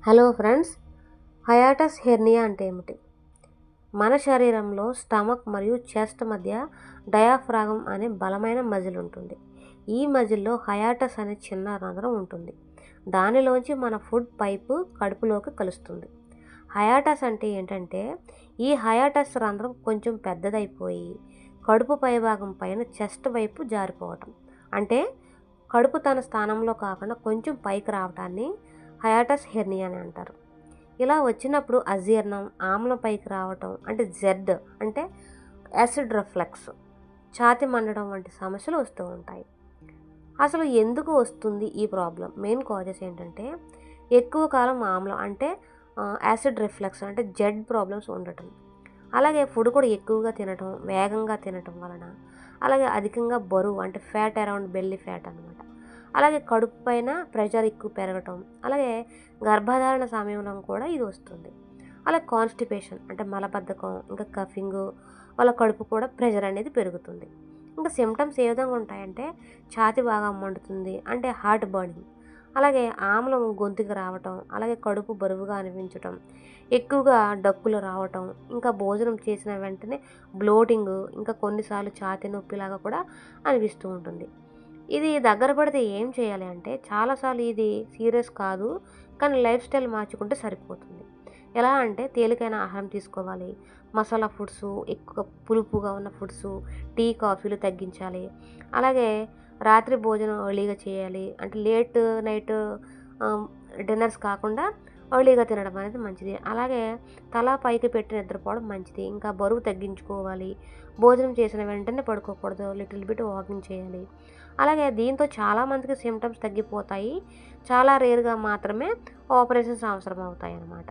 Hello friends, hiatus hernia అంటే ఏమిటి? మన శరీరంలో స్టమక్ మరియు చెస్ట్ మధ్య డయాఫ్రాగమ్ అనే బలమైన మజిల్ ఉంటుంది. ఈ మజిల్లో హయాటస్ అనే చిన్న రంధ్రం ఉంటుంది. దానిలోంచి మన ఫుడ్ పైపు కడుపులోకి కలుస్తుంది. హయాటస్ అంటే ఏంటంటే, ఈ హయాటస్ రంధ్రం కొంచెం పెద్దదైపోయి కడుపు పైభాగం పైన చెస్ట్ వైపు జారిపోవటం. అంటే కడుపు తన స్థానంలో కాకుండా కొంచెం పైకి రావటాన్ని హయాటస్ హెర్నియా అని అంటారు. ఇలా వచ్చినప్పుడు అజీర్ణం, ఆమ్లం పైకి రావటం అంటే జెడ్ అంటే యాసిడ్ రిఫ్లక్స్, ఛాతీ మండడం వంటి సమస్యలు వస్తూ ఉంటాయి. అసలు ఎందుకు వస్తుంది ఈ ప్రాబ్లం? మెయిన్ కాజెస్ ఏంటంటే, ఎక్కువ కాలం ఆమ్లం అంటే యాసిడ్ రిఫ్లక్స్ అంటే జెడ్ ప్రాబ్లమ్స్ ఉండటం, అలాగే ఫుడ్ కూడా ఎక్కువగా తినటం, వేగంగా తినటం వలన, అలాగే అధికంగా బరువు అంటే ఫ్యాట్ అరౌండ్ బెల్లీ ఫ్యాట్ అనమాట, అలాగే కడుపు పైన ప్రెషర్ ఎక్కువ పెరగటం, అలాగే గర్భధారణ సమయంలో కూడా ఇది వస్తుంది. అలాగే కాన్స్టిపేషన్ అంటే మలబద్ధకం, ఇంకా కఫింగ్ వాళ్ళ కడుపు కూడా ప్రెషర్ అనేది పెరుగుతుంది. ఇంకా సిమ్టమ్స్ ఏ విధంగా ఉంటాయంటే, ఛాతీ బాగా మండుతుంది అంటే హార్ట్ బర్నింగ్, అలాగే ఆమ్లం గొంతుకు రావటం, అలాగే కడుపు బరువుగా అనిపించటం, ఎక్కువగా డక్కులు రావటం, ఇంకా భోజనం చేసిన వెంటనే బ్లోటింగ్, ఇంకా కొన్నిసార్లు ఛాతీ నొప్పిలాగా కూడా అనిపిస్తూ ఉంటుంది. ఇది దగ్గర పడితే ఏం చేయాలి అంటే, చాలాసార్లు ఇది సీరియస్ కాదు, కానీ లైఫ్ స్టైల్ మార్చుకుంటే సరిపోతుంది. ఎలా అంటే, తేలికైన ఆహారం తీసుకోవాలి, మసాలా ఫుడ్స్, ఎక్కువ పులుపుగా ఉన్న ఫుడ్స్, టీ కాఫీలు తగ్గించాలి, అలాగే రాత్రి భోజనం ఎర్లీగా చేయాలి, అంటే లేట్ నైట్ డిన్నర్స్ కాకుండా ఎర్లీగా తినడం అనేది మంచిది. అలాగే తల పైకి పెట్టి నిద్రపోవడం మంచిది. ఇంకా బరువు తగ్గించుకోవాలి, భోజనం చేసిన వెంటనే పడుకోకూడదు, లిటిల్ బిట్ వాకింగ్ చేయాలి. అలాగే దీంతో చాలామందికి సిమ్టమ్స్ తగ్గిపోతాయి, చాలా రేర్గా మాత్రమే ఆపరేషన్స్ అవసరం అవుతాయి అన్నమాట.